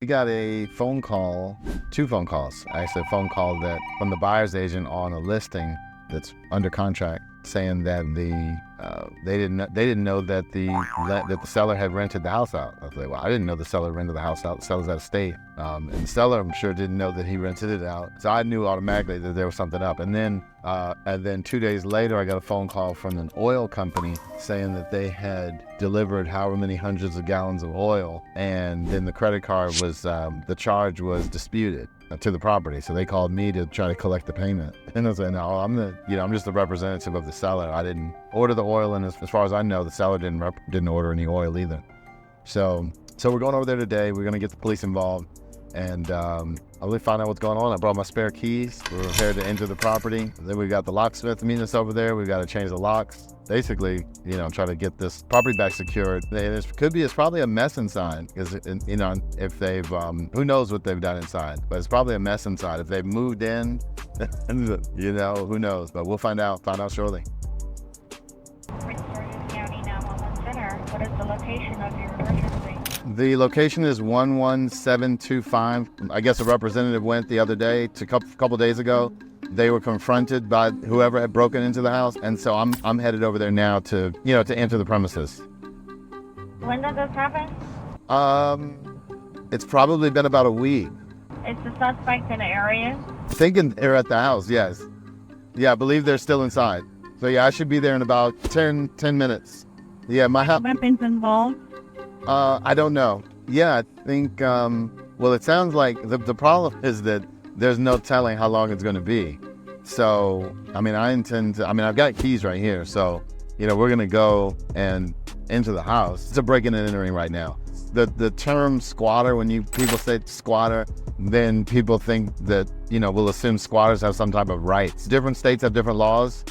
We got a phone call, two phone calls, actually a phone call that from the buyer's agent on a listing that's under contract, saying that they didn't know that the seller had rented the house out. I was like, well, I didn't know the seller rented the house out. The seller's out of state, and the seller, I'm sure, didn't know that he rented it out. So I knew automatically that there was something up. And then 2 days later, I got a phone call from an oil company saying that they had delivered however many hundreds of gallons of oil, and then the credit card was the charge was disputed to the property. So they called me to try to collect the payment. And I was like, no, I'm just the representative of the seller. I didn't order the oil, and as far as I know, the seller didn't order any oil either. So we're going over there today. We're gonna get the police involved, and I'll really find out what's going on. I brought my spare keys. We're prepared to enter the property. Then we got the locksmith meeting us over there. We got to change the locks. Basically, try to get this property back secured. It's probably a mess inside, because if they've who knows what they've done inside, but it's probably a mess inside. If they've moved in, who knows? But we'll find out shortly. County 911 Center. What is the location of your emergency? The location is 11725. I guess a representative went the other day, a couple days ago. They were confronted by whoever had broken into the house, and so I'm headed over there now to enter the premises. When did this happen? It's probably been about a week. Is the suspect in the area? Thinking they're at the house, yes. Yeah, I believe they're still inside. So yeah, I should be there in about 10 minutes. Yeah, my house. Weapons involved? I don't know. Yeah, I think, well, it sounds like the problem is that there's no telling how long it's going to be. So, I've got keys right here. So, we're going to go and into the house. It's a breaking and entering right now. The term squatter, when people say squatter, then people think that, we'll assume squatters have some type of rights. Different states have different laws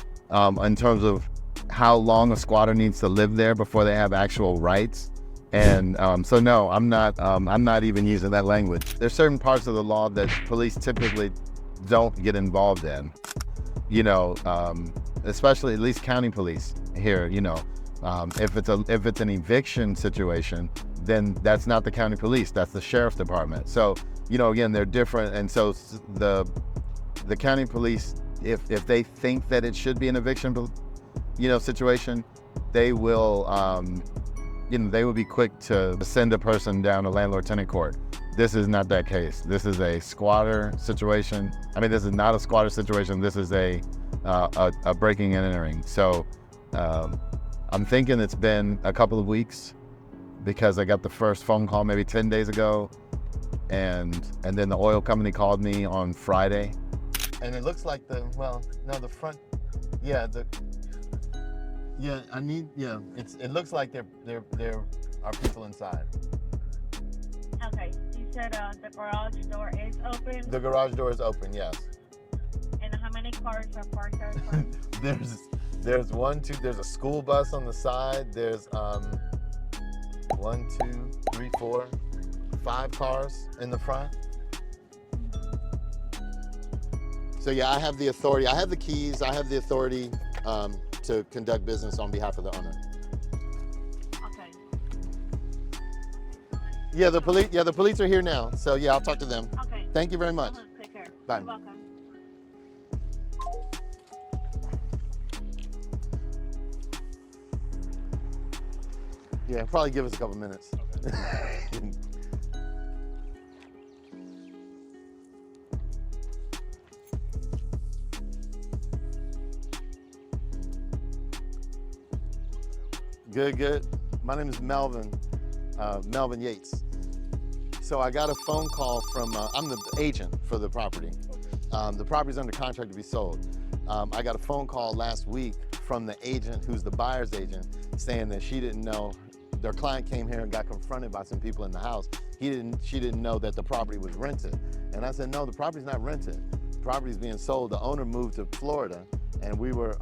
in terms of how long a squatter needs to live there before they have actual rights. And so no, I'm not even using that language. There's certain parts of the law that police typically don't get involved in, especially at least county police here. If it's an eviction situation, then that's not the county police, that's the sheriff's department. So again, they're different. And so the county police, if they think that it should be an eviction situation, they will they would be quick to send a person down to landlord-tenant court. This is not that case. This is a squatter situation. This is not a squatter situation. This is a breaking and entering. So I'm thinking it's been a couple of weeks, because I got the first phone call maybe 10 days ago, and then the oil company called me on Friday. And it looks like the front, it looks like there are people inside. Okay, you said the garage door is open? The garage door is open, yes. And how many cars are parked outside? There's a school bus on the side. There's 1, 2, 3, 4, 5 cars in the front. So yeah, I have the authority. I have the keys. I have the authority to conduct business on behalf of the owner. Okay. Yeah, the police are here now. So yeah, I'll talk to them. Okay. Thank you very much. Take care. Bye. You're welcome. Yeah, probably give us a couple minutes. Okay. Good. My name is Melvin Yates. So I got a phone call from, I'm the agent for the property. The property's under contract to be sold. I got a phone call last week from the agent who's the buyer's agent, saying that she didn't know, their client came here and got confronted by some people in the house. She didn't know that the property was rented. And I said, no, the property's not rented. The property's being sold. The owner moved to Florida, and we were,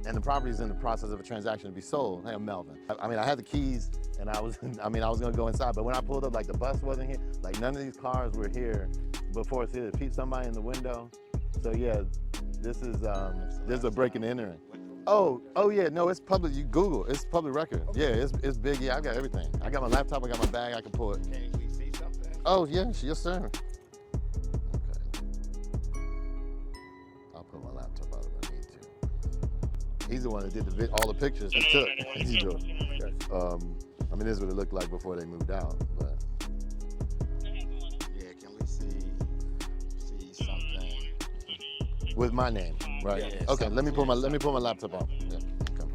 and the property's in the process of a transaction to be sold. Hey, I'm Melvin. I had the keys, and I was gonna go inside, but when I pulled up, the bus wasn't here. None of these cars were here before it's here. Somebody in the window. So yeah, this is a breaking and entering. Oh yeah, no, it's public. You Google, it's public record. Yeah, it's big. Yeah, I got everything. I got my laptop. I got my bag. I can pull it. Can we see something? Oh, yes, yes, sir. Okay. I'll put my laptop out if I need to. He's the one that did all the pictures he took. He's doing. I mean, this is what it looked like before they moved out, but. Yeah, can we see something With my name, right? Yeah, okay, let me pull my something. laptop out. Yeah. Okay.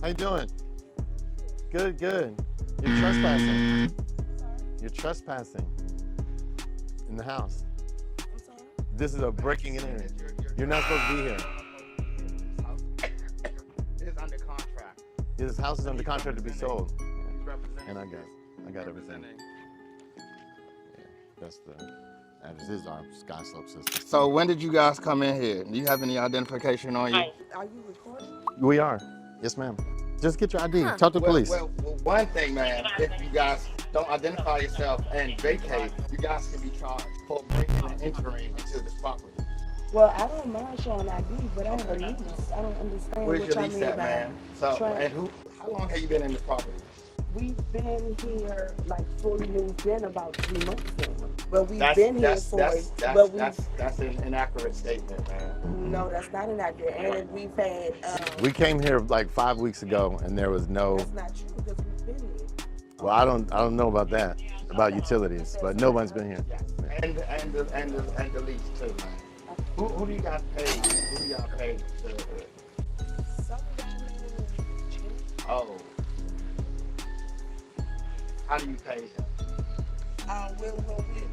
How you doing? Good, good. You're trespassing. You're trespassing in the house. I'm sorry? This is a breaking and entering. You're not supposed to be here. It's under contract. This house is under contract to be sold. He's representing. And I got everything. Yeah, that's the address. This is our Sky Slope system. So when did you guys come in here? Do you have any identification on you? Are you recording? We are. Yes, ma'am. Just get your ID. Talk to the police. Well, one thing, man, if you guys don't identify yourself and vacate, you guys can be charged for breaking and entering into this property. Well, I don't mind showing ID, but I have a lease. I don't understand Where's what your y'all lease mean at, by man? So, trying- and how long have you been in this property? We've been here like fully moved in about 3 months now. But we've That's an inaccurate statement, man. No, that's not inaccurate. And we've had We came here like 5 weeks ago, and there was no. that's not true because we've been here. Well, I don't know about that, about utilities, but nobody's been here. And the lease too, man. Who do you guys pay? Who do y'all pay to? Some of y'all know. Oh. How do you pay him? When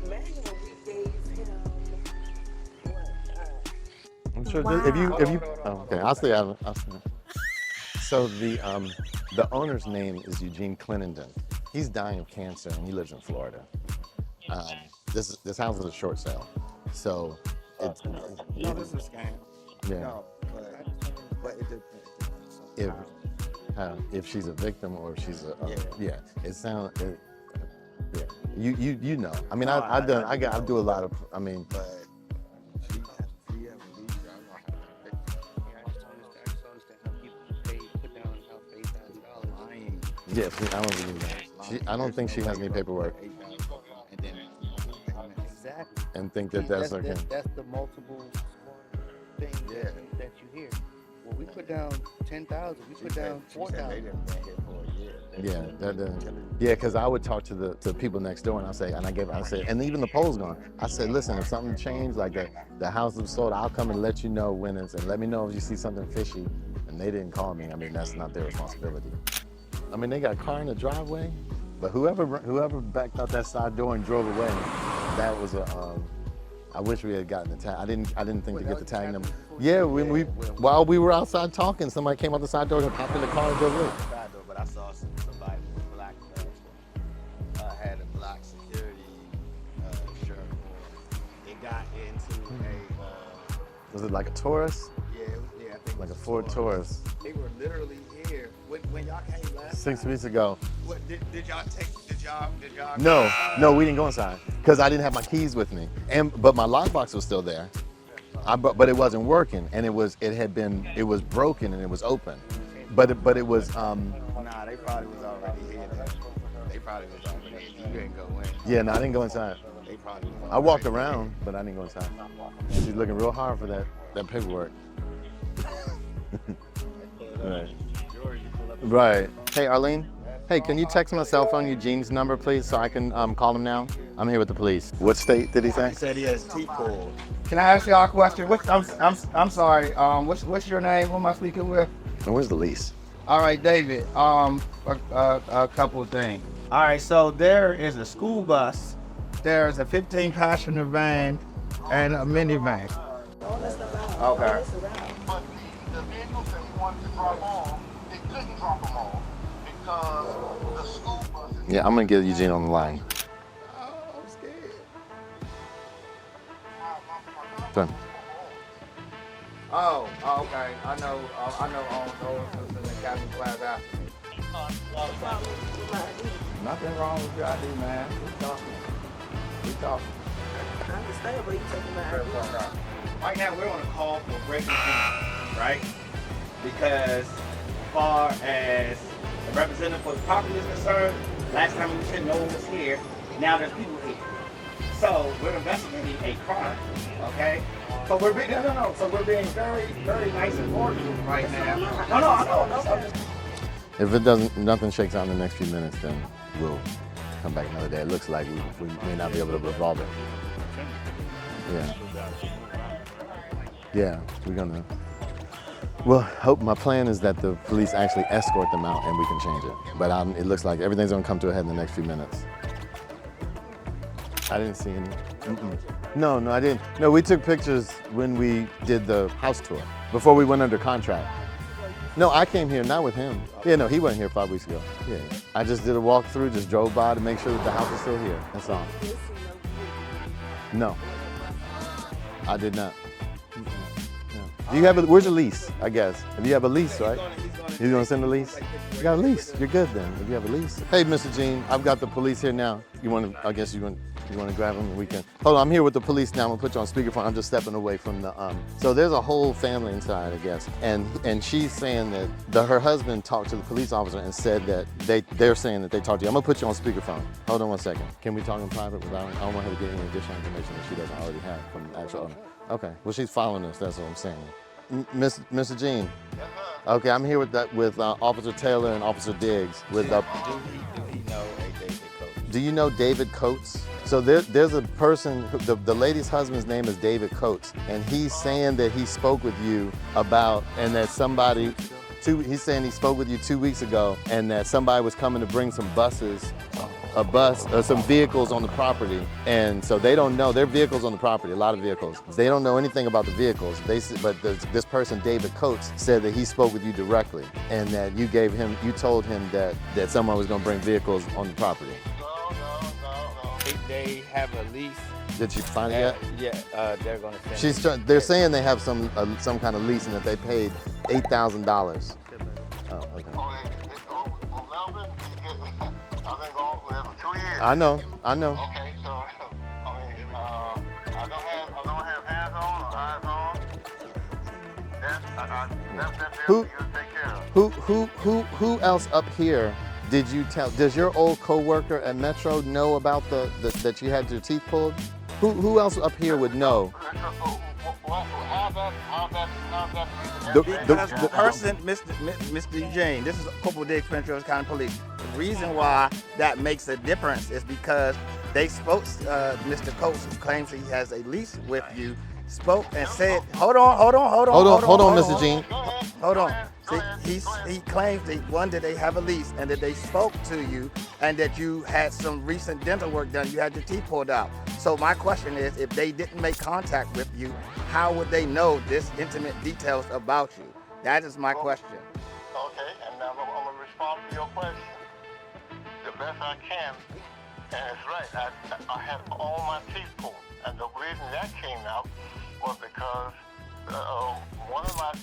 we met him, we gave him what? I'm sure Wow. if you. Hold Oh, on. okay, I'll say. So the owner's name is Eugene Clenenden. He's dying of cancer, and he lives in Florida. This house is a short sale, so it's No, this is a scam. yeah. No, but it depends. If she's a victim or if she's a Yeah. it sounds yeah. You know. I mean, No, I do a lot of. I mean, But she has a lease. yes, I don't believe that. I don't think she has any paperwork And then Exactly. and think that that's okay. That's the multiple things that you hear. Well, we put down 10,000. We put down they 4,000. didn't been here for a year. Yeah, that doesn't. Yeah, because I would talk to the people next door, and I said, and even the poll's gone. I said, listen, if something changed, like the house is sold, I'll come and let you know when it's, and let me know if you see something fishy. And they didn't call me. I mean, that's not their responsibility. I mean, they got a car in the driveway, but whoever backed out that side door and drove away, that was a. I wish we had gotten the tag. I didn't think to get the tag number. Yeah, while we were outside talking, somebody came out the side door and popped in the car and drove away. Side door, but I saw somebody with a black mask, had a black security shirt on. It got into a Was it like a Taurus? I think Like it a was Ford Taurus. They were literally here when y'all came last 6 time. weeks ago. What did y'all take? Did y'all? No, we didn't go inside because I didn't have my keys with me, but my lockbox was still there. But it wasn't working, and it was broken and it was open, but it was Nah, they probably was already here. They probably was already here. You didn't go in. yeah. No, I didn't go inside. They probably was I walked around, but I didn't go inside. She's looking real hard for that paperwork. Right. Hey, Arlene. Hey, can you text my cell phone Eugene's number, please, so I can call him now? I'm here with the police. What state did he say? He said he has T-pull. Can I ask y'all a question? I'm sorry. What's your name? Who am I speaking with? And where's the lease? All right, David. A couple of things. All right, so there is a school bus. There's a 15-passenger van and a minivan. All that stuff out. Okay. All this around. But the vehicles that he wanted to drop off, they couldn't drop them off because the school buses. Yeah, I'm gonna get Eugene on the line. Oh, I'm scared. Done. Oh, okay. I know those in the Captain Class after me. Nothing wrong with your ID, man. We talking. understand, but you taking my idea. Right now, we're on a call for breaking in, right? Because as far as the representative for the property is concerned, last time we said no one was here. Now there's people here. So we're investigating a crime, okay? So we're being, no. So we're being very, very nice and cordial right now. No, I know. If it doesn't, nothing shakes out in the next few minutes, then we'll come back another day. It looks like we may not be able to resolve it. Yeah, we're gonna. Well, my plan is that the police actually escort them out and we can change it. But it looks like everything's gonna come to a head in the next few minutes. I didn't see any. No, I didn't. No, we took pictures when we did the house tour, before we went under contract. No, I came here, not with him. Yeah, no, he wasn't here 5 weeks ago. Yeah. I just did a walkthrough, just drove by to make sure that the house is still here. That's all. No, I did not. Do you have where's your lease, I guess? If you have a lease, right? He's gonna send a lease? You got a lease, you're good then, if you have a lease. Hey, Mr. Jean, I've got the police here now. I guess you want to grab them and we can. Hold on, I'm here with the police now. I'm gonna put you on speakerphone. I'm just stepping away from the, So there's a whole family inside, I guess. And she's saying that her husband talked to the police officer and said that they're saying that they talked to you. I'm gonna put you on speakerphone. Hold on one second. Can we talk in private without, I don't want her to get any additional information that she doesn't already have from the actual owner. Okay, well she's following us, that's what I'm saying. Mr. Jean. Yes, sir. Okay, I'm here with Officer Taylor and Officer Diggs. With Do he know a David Coates? Do you know David Coates? So there's a person, the lady's husband's name is David Coates, and he's saying that he spoke with you about, and that somebody, he's saying he spoke with you 2 weeks ago, and that somebody was coming to bring some buses, some vehicles on the property, and so they don't know, there are vehicles on the property, a lot of vehicles. They don't know anything about the vehicles, but this person, David Coates, said that he spoke with you directly, and that you told him that someone was gonna bring vehicles on the property. No. They have a lease. Did you find it yet? Yeah, they're gonna send. They're saying they have some kind of lease and that they paid $8,000. Oh, okay. Melvin, I've been going for 2 years. I know. Okay, so I don't have hands on or eyes on. That's Who- you take care of. Who else up here did you tell? Does your old co-worker at Metro know about that you had your teeth pulled? Who else up here would know? Because the person, Mr. Jane, this is Corporal Diggs, Prince George's County Police. The reason why that makes a difference is because they spoke, Mr. Coates, who claims he has a lease with you, spoke and said, hold on, Mr. Jean. Hold on. See, he claims that they have a lease and that they spoke to you and that you had some recent dental work done. You had your teeth pulled out. So my question is, if they didn't make contact with you, how would they know this intimate details about you? That is my question. Okay, and now I'm going to respond to your question the best I can. And it's right, I had all my teeth pulled. And the reason that came out was because one of my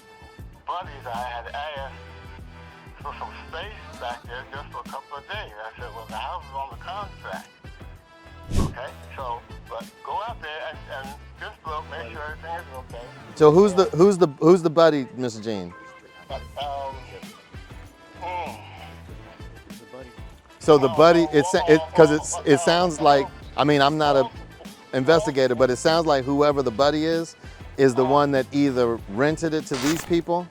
buddies, I had asked for some space back there just for a couple of days. I said, well, the house is on the contract. Okay, so, but go out there and just look, make sure everything is okay. So who's the buddy, Mr. Jean? So the buddy, it sounds like, I mean, I'm not a investigator, but it sounds like whoever the buddy is the one that either rented it to these people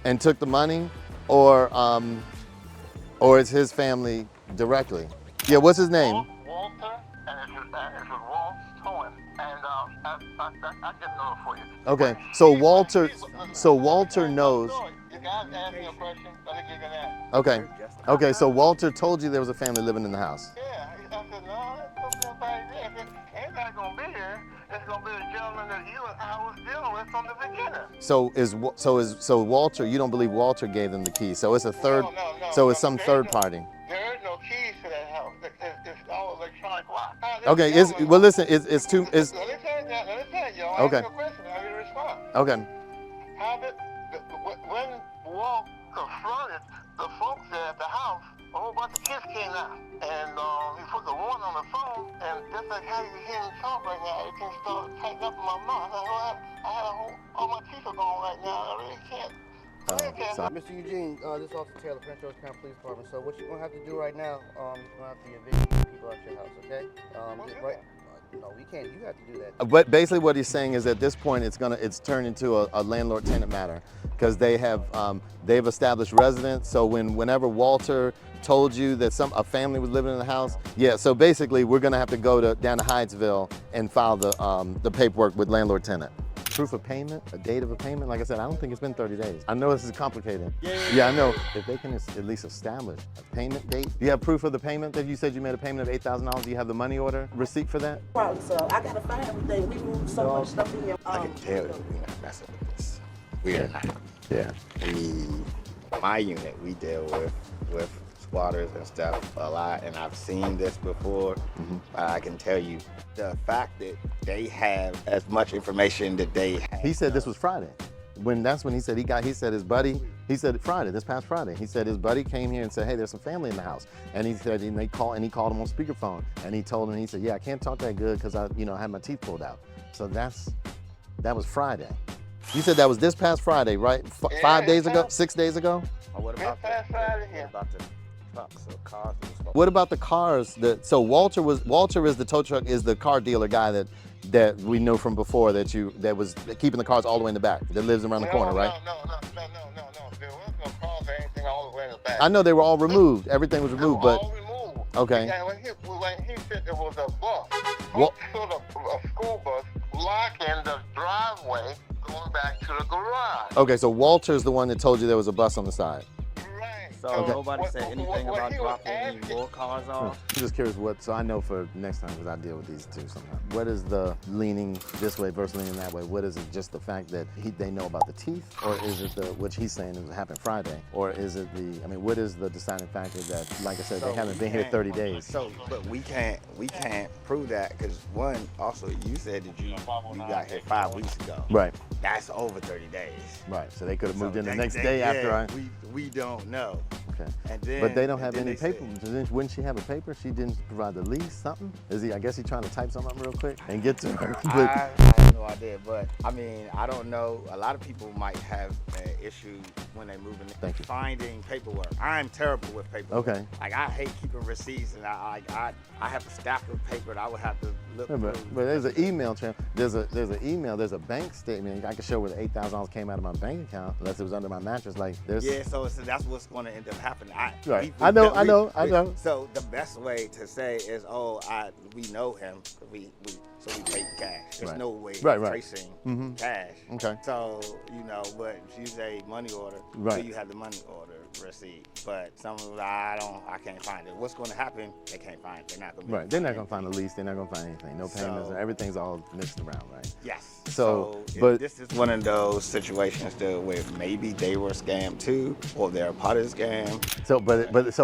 and took the money, or it's his family directly. Yeah, what's his name? Walter, and it's Walt's twin, and I get it over for you. Okay, so Walter knows. You guys asked me a question, let me give you an answer. Okay, so Walter told you there was a family living in the house. Yeah, I said, no, there's nobody there. I said, ain't not gonna be here. It's gonna be the gentleman that I was dealing with from the beginning. So Walter, you don't believe Walter gave them the keys? So it's a third. No. So it's some third party. There is no keys to that house. It's all electronic lock. Okay, it's too. Let me tell you, y'all. Okay. Ask your question, I'm gonna respond. Okay. When Walt confronted the folks there at the house, a whole bunch of kids came out, and he put the warden on the phone, and just like how you hear him talk right now, everything started up in my mouth. All my teeth are gone right now. I really can't. Mr. Eugene, this is Officer Taylor, French Orange County Police Department. So what you're gonna have to do right now, you're gonna have to evict people out your house, okay? Right? No, we can't. You have to do that. But basically, what he's saying is at this point, it's turned into a landlord-tenant matter because they've established residence. So whenever Walter told you that a family was living in the house, yeah. So basically, we're gonna have to go down to Hydesville and file the paperwork with landlord-tenant. Proof of payment, a date of a payment. Like I said, I don't think it's been 30 days. I know this is complicated. Yeah, I know. If they can at least establish a payment date. Do you have proof of the payment that you said you made a payment of $8,000? Do you have the money order receipt for that? Right, so I gotta find everything. We moved so much stuff in here. I can tell that we're not messing with this. We're not. Yeah. My unit, we deal with squatters and stuff a lot, and I've seen this before. I can tell you the fact that they have as much information that they have. He said this was Friday. That's when he said he said Friday, this past Friday. He said his buddy came here and said, hey, there's some family in the house. And he said, he called him on speakerphone. And he told him, he said, yeah, I can't talk that good because I had my teeth pulled out. So that was Friday. You said that was this past Friday, right? 5 days ago, 6 days ago? What about the trucks or cars? What about the cars? So Walter is the tow truck, is the car dealer guy that we know from before that was keeping the cars all the way in the back, that lives around the corner, right? No. There was no cars or anything all the way in the back. I know they were all removed. Everything was removed, but all removed. okay. And when he said there was a bus, What? a school bus blocking the driveway going back to the garage. Okay, so Walter's the one that told you there was a bus on the side. Right. So nobody said anything about dropping any more cars off? I'm just curious so I know for next time, because I deal with these two sometimes. What is the leaning this way versus leaning that way? What is it, just the fact that they know about the teeth? Or is it which he's saying it happened Friday? Or is it what is the deciding factor that, like I said, they haven't been here 30 days? But we can't prove that because one, also you said that you got here 5 weeks ago. Right. That's over 30 days. Right, so they could have moved in the next day after we don't know. Okay. And then, but they don't have any said, paper. Wouldn't she have a paper? She didn't provide the lease, something? I guess he's trying to type something up real quick and get to her. I have no idea, but I mean, I don't know. A lot of people might have an issue when they move in finding paperwork. I'm terrible with paperwork. Okay. Like I hate keeping receipts, and I have a stack of paper that I would have to look through. But there's an email trail. There's a bank statement. I can show where the $8,000 came out of my bank account, unless it was under my mattress. Yeah, so that's what's going to end up happening. I know. So the best way to say is, we know him. So we pay cash. There's no way tracing cash. Okay. So but use a money order. Right. So you have the money order receipt. But some of I can't find it. What's going to happen? They can't find it. They're not going to. Right. They're not going to find a lease. They're not going to find anything. No payments. Everything's all mixed around, right? Yes. But this is one of those situations though where maybe they were scammed too, or they're a part of the scam. But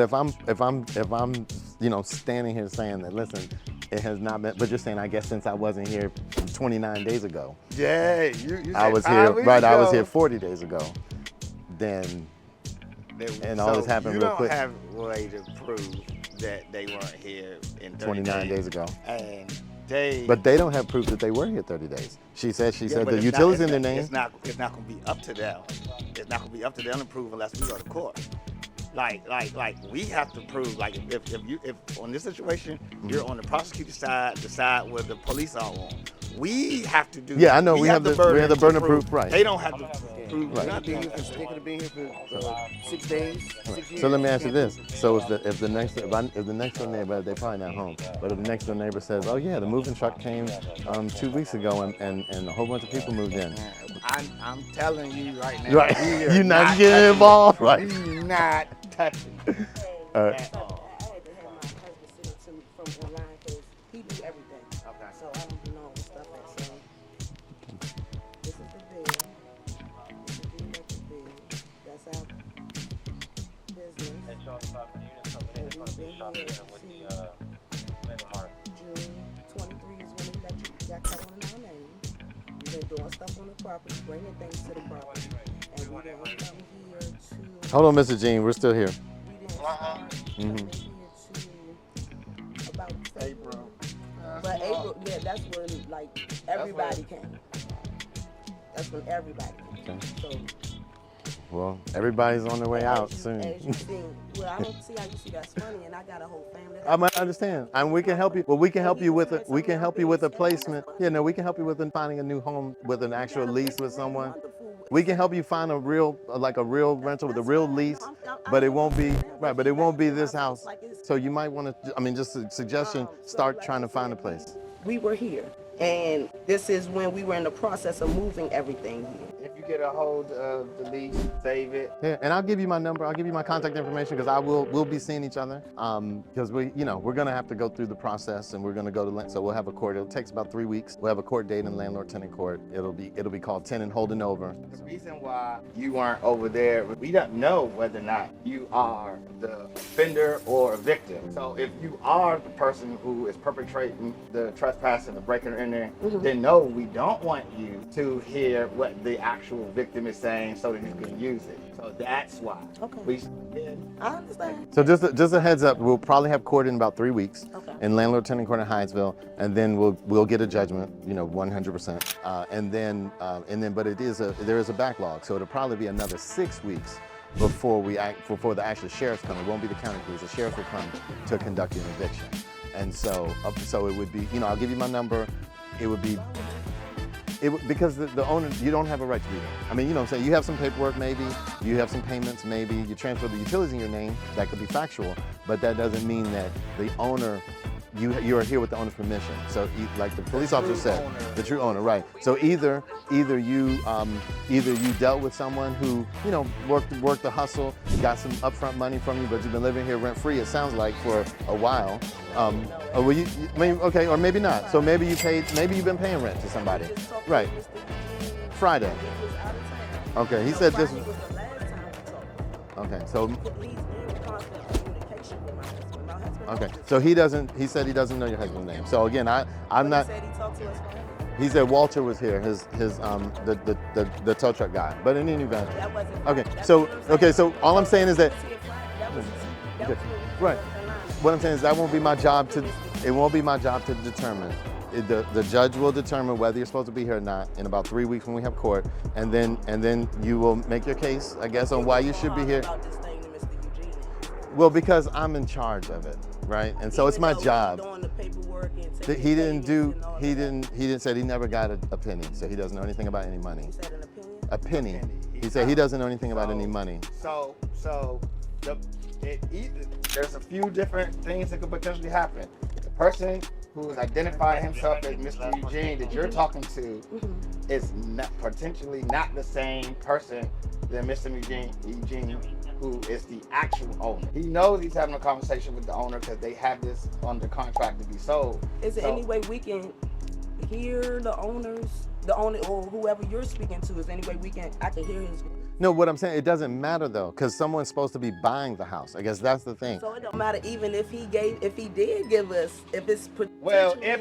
if I'm standing here saying that, listen, it has not been, but you're saying, I guess since I wasn't here 29 days ago. Yeah, you I was here, right, I was here 40 days ago. Then, and all this happened real quick. You don't have a way to prove that they weren't here in 29 days ago. And but they don't have proof that they were here 30 days. She said the utilities in their name. It's not going to be up to them. It's not going to be up to them to prove unless we go to court. Like we have to prove, like if on this situation you're on the prosecutor's side, the side where the police are on. We have to do. Yeah, I know. We have the burden of proof, right? They don't have to prove. Right. They could have been here for 6 days. 6 years. So let me ask you this: so if the next door neighbor, they're probably not home, but if the next door neighbor says, "Oh yeah, the moving truck came 2 weeks ago and a whole bunch of people moved in," I'm telling you right now. Right, you're not getting involved, right? We're not touching. All right. I had to have my husband send it to me from online because he do everything. Okay. So I don't know what stuff at. So this is the bill. This is the electric bill. That's our business. And we've been here June 23 is when the electric got cut on in our name. We've been doing stuff on the property, bringing things to the property, and we didn't come here to. Hold on, Mr. Jean, we're still here. We didn't come here to about April. But April, yeah, that's when like everybody came. That's when everybody came. Okay. So Well, everybody's on their way out as soon. you see, well, I don't see how you see that's funny, and I got a whole family. I understand, and we can help you. Well, we can help you with a placement. Yeah, no, we can help you with finding a new home with an actual lease with someone. We can help you find a real rental with a real lease, but it won't be right. But it won't be this house. So you might want to. I mean, just a suggestion: start trying to find a place. We were here, and this is when we were in the process of moving everything here. If you get a hold of the lease, save it. Yeah, and I'll give you my number. I'll give you my contact information because we'll be seeing each other. Because we're gonna have to go through the process, and we're gonna go to so we'll have a court. It takes about 3 weeks. We'll have a court date in landlord-tenant court. It'll be called tenant holding over. The reason why you weren't over there, we don't know whether or not you are the offender or a victim. So if you are the person who is perpetrating the trespass and the breaking in there, then no, we don't want you to hear what the actual victim is saying so that you can use it. So that's why. Okay. I understand. So just a heads up, we'll probably have court in about 3 weeks in landlord-tenant court in Hyattsville, and then we'll get a judgment, 100%. And then but there is a backlog, so it'll probably be another 6 weeks before the actual sheriff's come. It won't be the county police. The sheriff will come to conduct an eviction. And so it would be, I'll give you my number. It would be. Because the owner, you don't have a right to be there. I mean, what I'm saying, you have some paperwork maybe, you have some payments maybe, you transfer the utilities in your name, that could be factual, but that doesn't mean that the owner, you are here with the owner's permission. So like the police officer said, the true owner, right. So either you dealt with someone who, worked the hustle, got some upfront money from you, but you've been living here rent-free, it sounds like, for a while. Okay, or maybe not. So maybe you've been paying rent to somebody. Right. Friday. Okay, he said this. Okay, so. Okay, so he said he doesn't know your husband's name. So again, I'm not. He said Walter was here, the tow truck guy. But in any event. Okay, so all I'm saying is that. Right. What I'm saying is that won't be my job to determine. The judge will determine whether you're supposed to be here or not in about 3 weeks when we have court, and then you will make your case, I guess, on why you should be here. Well, because I'm in charge of it, right? And so it's my job. He said he never got a penny, so he doesn't know anything about any money. He said an opinion? A penny. He said he doesn't know anything about any money. There's a few different things that could potentially happen. The person who is identifying himself as Mr. Eugene that you're talking to is potentially not the same person than Mr. Eugene, who is the actual owner. He knows he's having a conversation with the owner because they have this under contract to be sold. Is there any way we can hear the owner or whoever you're speaking to? Is there any way I can hear his voice? No, what I'm saying, it doesn't matter though, because someone's supposed to be buying the house. I guess that's the thing. So it don't matter even if he did give us, if it's well, if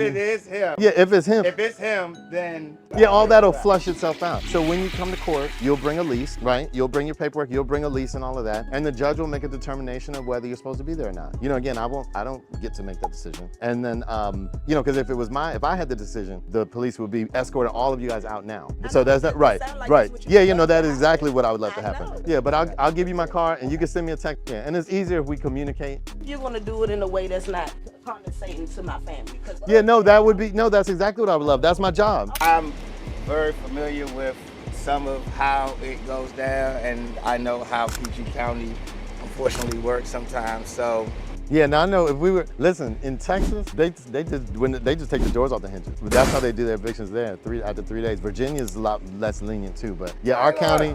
it is him. Yeah, if it's him. If it's him, then yeah, all that'll flush itself out. So when you come to court, you'll bring a lease, right? You'll bring your paperwork, you'll bring a lease and all of that, and the judge will make a determination of whether you're supposed to be there or not. Again, I don't get to make that decision. And then, because if I had the decision, the police would be escorting all of you guys out now. So that's that, right? Right. Yeah, that is exactly what I would love to happen. Yeah, but I'll give you my card and you can send me a text. Yeah, and it's easier if we communicate. You're gonna do it in a way that's not condescending to my family. Yeah, that's exactly what I would love. That's my job. I'm very familiar with some of how it goes down, and I know how PG County unfortunately works sometimes. So yeah, now I know if we were, listen, in Texas, they just take the doors off the hinges. But that's how they do their evictions there, after 3 days. Virginia's a lot less lenient too, but yeah, our county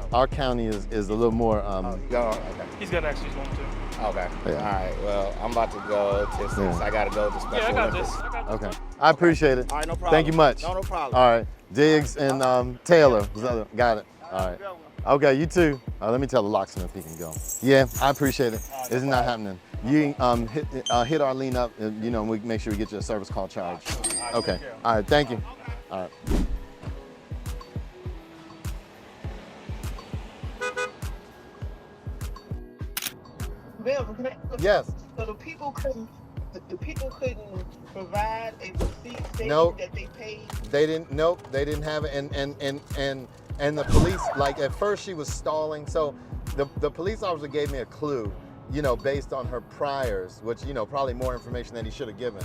is a little more. Okay. He's got actually one too. Okay. Yeah. All right. Well, I'm about to go since I gotta go to special. Yeah, I got Olympics. this. Okay. I appreciate it. All right, no problem. Thank you much. No problem. All right. Diggs and Taylor. Got it. All right. Okay, you too. Let me tell the locksmith he can go. Yeah, I appreciate it. It's not happening. You hit Arlene up, and we make sure we get you a service call charge. Okay. All right. Thank you. All right. Bill, can I, Yes. so the people couldn't provide a receipt stating Nope. that they paid? They didn't. Nope. They didn't have it. And the police, like at first she was stalling. So the police officer gave me a clue, based on her priors, which probably more information than he should have given.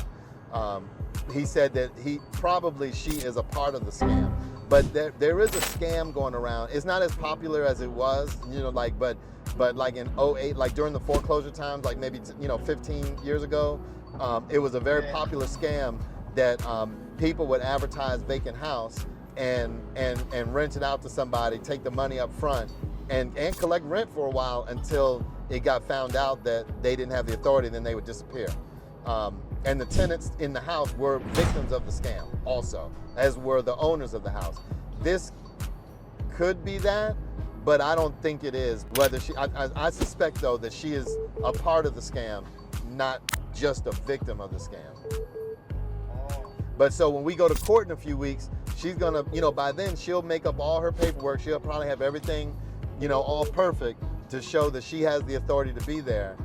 He said that she is a part of the scam, but there is a scam going around. It's not as popular as it was, but like in 08, like during the foreclosure times, like maybe 15 years ago, it was a very popular scam that people would advertise vacant house and rent it out to somebody, take the money up front, and collect rent for a while until it got found out that they didn't have the authority, then they would disappear. And the tenants in the house were victims of the scam also, as were the owners of the house. This could be that, but I don't think it is. I suspect though that she is a part of the scam, not just a victim of the scam. But so when we go to court in a few weeks, she's gonna, by then she'll make up all her paperwork. She'll probably have everything, all perfect to show that she has the authority to be there.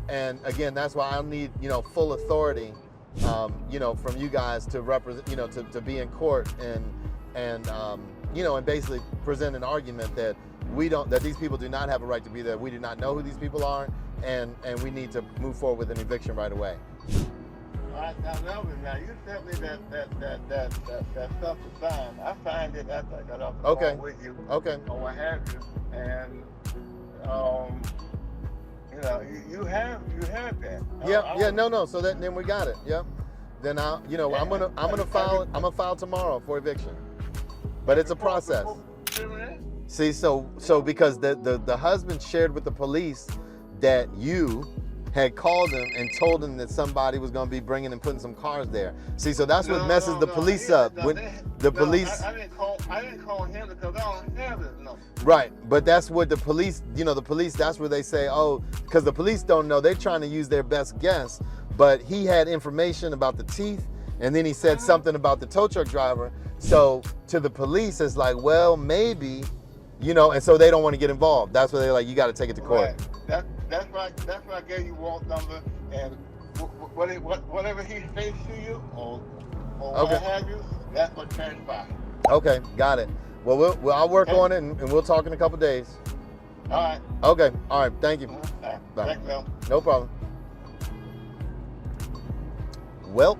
And again, that's why I'll need, full authority, from you guys to represent, to be in court and basically present an argument that that these people do not have a right to be there. We do not know who these people are, and we need to move forward with an eviction right away. All right, now Melvin, you sent me that stuff to sign. I signed it after I got off the phone with you. Okay. Or what have you, and you have that. No. So then we got it. Yep. Then I'm gonna file tomorrow for eviction. But it's a process. See, so because the husband shared with the police that you had called him and told him that somebody was going to be bringing and putting some cars there. See, so that's what messes the police up. When the police, I didn't call him because I don't have it. No. Right, but that's what the police, the police, that's where they say, because the police don't know. They're trying to use their best guess, but he had information about the teeth, and then he said something about the tow truck driver. So to the police, it's like, well, maybe, and so they don't want to get involved. That's why they're like, you got to take it to court. Right. That's why I gave you Walt's number, and whatever he states to you or what have you, that's what transpires. Okay, got it. Well, I'll work on it, and we'll talk in a couple days. All right. Okay. All right. Thank you. All right. Bye. Thanks, Mel. No problem. Welp.